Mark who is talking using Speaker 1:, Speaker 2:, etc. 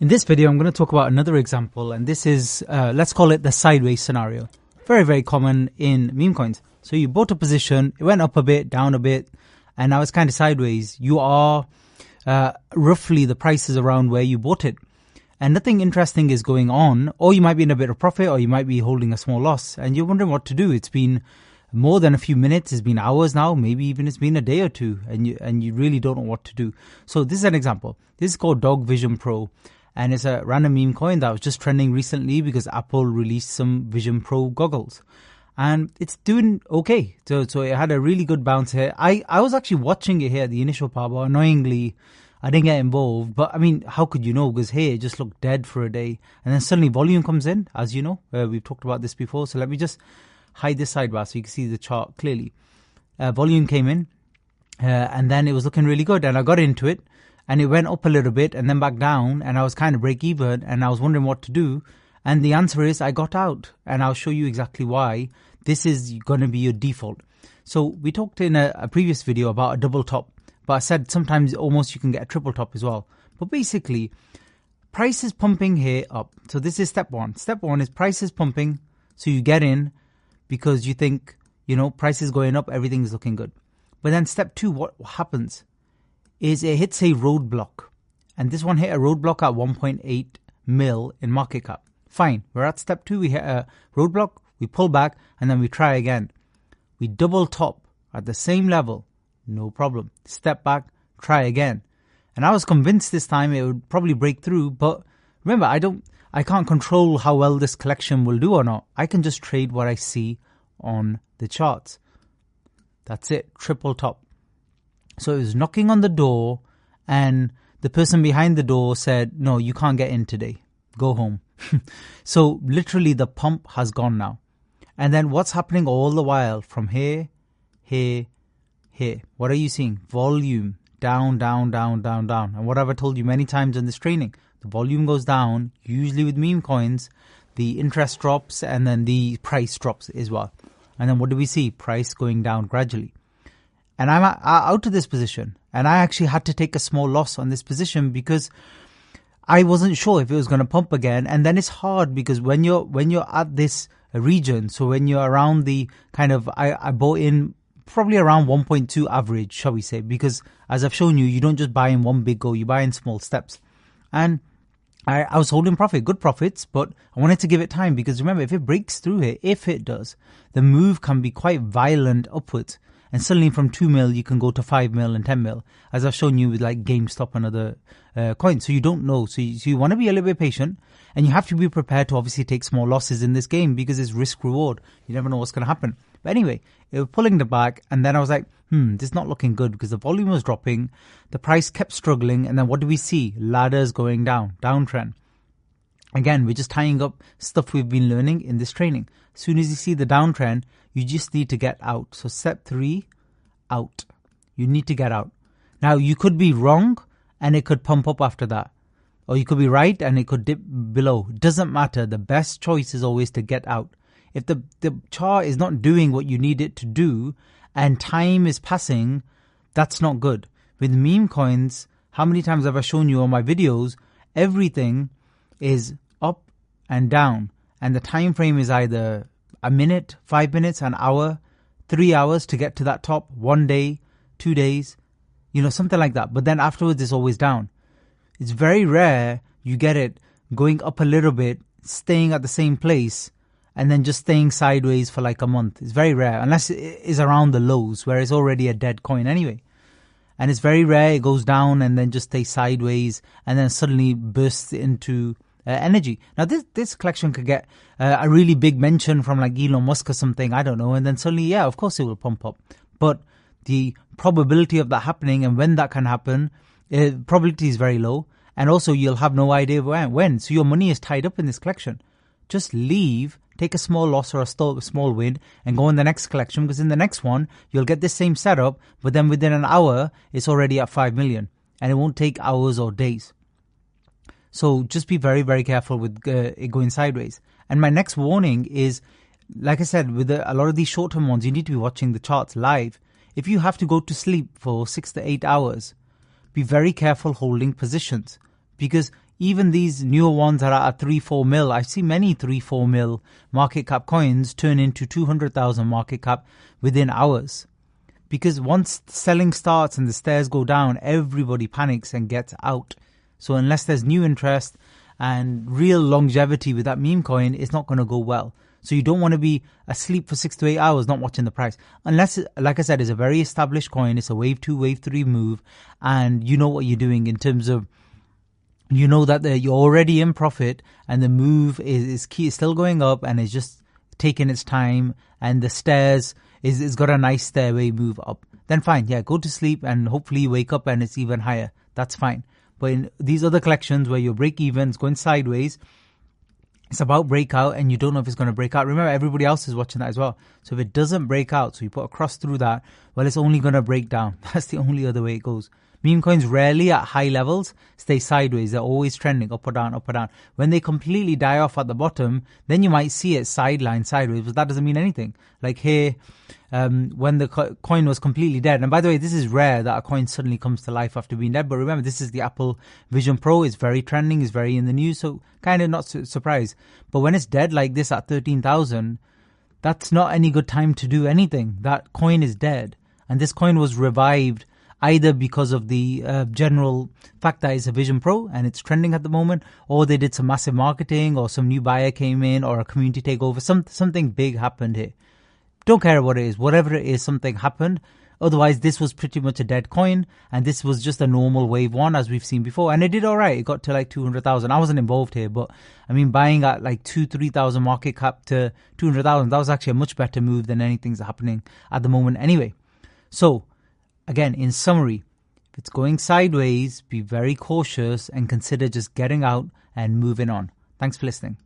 Speaker 1: In this video, I'm going to talk about another example, and this is, let's call it the sideways scenario. Very, very common in meme coins. So you bought a position, it went up a bit, down a bit, and now it's kind of sideways. You are roughly the price is around where you bought it. And nothing interesting is going on, or you might be in a bit of profit, or you might be holding a small loss, and you're wondering what to do. It's been more than a few minutes, it's been hours now, maybe even it's been a day or two, and you really don't know what to do. So this is an example. This is called Dog Vision Pro. And it's a random meme coin that was just trending recently because Apple released some Vision Pro goggles. And it's doing okay. So it had a really good bounce here. I was actually watching it here at the initial part, but annoyingly, I didn't get involved. But I mean, how could you know? Because here, it just looked dead for a day. And then suddenly volume comes in, as you know. We've talked about this before. So let me just hide this sidebar so you can see the chart clearly. Volume came in, and then it was looking really good. And I got into it. And it went up a little bit and then back down, and I was kind of break even, and I was wondering what to do. And the answer is I got out, and I'll show you exactly why. This is going to be your default. So we talked in a previous video about a double top, but I said sometimes almost you can get a triple top as well. But basically, price is pumping here up. So this is step one. Step one is price is pumping, so you get in because you think, price is going up, everything is looking good. But then step two, what happens? Is it hits a roadblock. And this one hit a roadblock at 1.8 mil in market cap. Fine. We're at step two. We hit a roadblock, we pull back, and then we try again. We double top at the same level. No problem. Step back, try again. And I was convinced this time it would probably break through. But remember, I can't control how well this collection will do or not. I can just trade what I see on the charts. That's it. Triple top. So it was knocking on the door, and the person behind the door said, no, you can't get in today. Go home. So literally the pump has gone now. And then what's happening all the while from here, here, here? What are you seeing? Volume down, down, down, down, down. And what have I told you many times in this training? The volume goes down, usually with meme coins, the interest drops, and then the price drops as well. And then what do we see? Price going down gradually. And I'm out of this position. And I actually had to take a small loss on this position because I wasn't sure if it was going to pump again. And then it's hard because when you're at this region, so when you're around the kind of, I bought in probably around 1.2 average, shall we say, because as I've shown you, you don't just buy in one big go, you buy in small steps. And I was holding profit, good profits, but I wanted to give it time because remember, if it breaks through here, if it does, the move can be quite violent upwards. And suddenly from 2 mil, you can go to 5 mil and 10 mil, as I've shown you with like GameStop and other coins. So you don't know. So you want to be a little bit patient, and you have to be prepared to obviously take small losses in this game because it's risk reward. You never know what's going to happen. But anyway, it was pulling the back, and then I was like, this is not looking good because the volume was dropping. The price kept struggling. And then what do we see? Ladders going down, downtrend. Again, we're just tying up stuff we've been learning in this training. As soon as you see the downtrend, you just need to get out. So step 3, out. You need to get out. Now, you could be wrong and it could pump up after that. Or you could be right and it could dip below. It doesn't matter. The best choice is always to get out. If the chart is not doing what you need it to do and time is passing, that's not good. With meme coins, how many times have I shown you on my videos, everything is up and down. And the time frame is either a minute, 5 minutes, an hour, 3 hours to get to that top, 1 day, 2 days, something like that. But then afterwards, it's always down. It's very rare you get it going up a little bit, staying at the same place, and then just staying sideways for like a month. It's very rare, unless it is around the lows where it's already a dead coin anyway. And it's very rare it goes down and then just stays sideways and then suddenly bursts into energy. Now, this collection could get a really big mention from like Elon Musk or something, I don't know, and then suddenly, yeah, of course it will pump up. But the probability of that happening and when that can happen, probability is very low. And also you'll have no idea when. So your money is tied up in this collection. Just leave, take a small loss or a small win and go in the next collection, because in the next one, you'll get this same setup, but then within an hour, it's already at 5 million and it won't take hours or days. So just be very, very careful with it going sideways. And my next warning is, like I said, with a lot of these short-term ones, you need to be watching the charts live. If you have to go to sleep for 6 to 8 hours, be very careful holding positions, because even these newer ones that are at 3-4 mil, I see many 3-4 mil market cap coins turn into 200,000 market cap within hours. Because once selling starts and the stairs go down, everybody panics and gets out. So unless there's new interest and real longevity with that meme coin, it's not going to go well. So you don't want to be asleep for 6 to 8 hours not watching the price. Unless, like I said, it's a very established coin. It's a wave 2, wave 3 move. And you know what you're doing in terms of, you know that you're already in profit and the move is still going up and it's just taking its time and the stairs is got a nice stairway move up. Then fine, yeah, go to sleep and hopefully you wake up and it's even higher. That's fine. But in these other collections where your break even is going sideways, it's about breakout and you don't know if it's going to break out. Remember, everybody else is watching that as well. So if it doesn't break out, so you put a cross through that, well, it's only going to break down. That's the only other way it goes. Meme coins rarely at high levels stay sideways. They're always trending up or down, up or down. When they completely die off at the bottom, then you might see it sideline sideways, but that doesn't mean anything. Like here, when the coin was completely dead. And by the way, this is rare that a coin suddenly comes to life after being dead. But remember, this is the Apple Vision Pro. It's very trending. It's very in the news. So kind of not surprised. But when it's dead like this at 13,000, that's not any good time to do anything. That coin is dead. And this coin was revived either because of the general fact that it's a Vision Pro and it's trending at the moment, or they did some massive marketing, or some new buyer came in, or a community takeover. Something big happened here. Don't care what it is. Whatever it is, something happened. Otherwise, this was pretty much a dead coin, and this was just a normal wave 1 as we've seen before. And it did all right. It got to like 200,000. I wasn't involved here, but I mean, buying at like 2,000-3,000 market cap to 200,000, that was actually a much better move than anything's happening at the moment anyway. So, again, in summary, if it's going sideways, be very cautious and consider just getting out and moving on. Thanks for listening.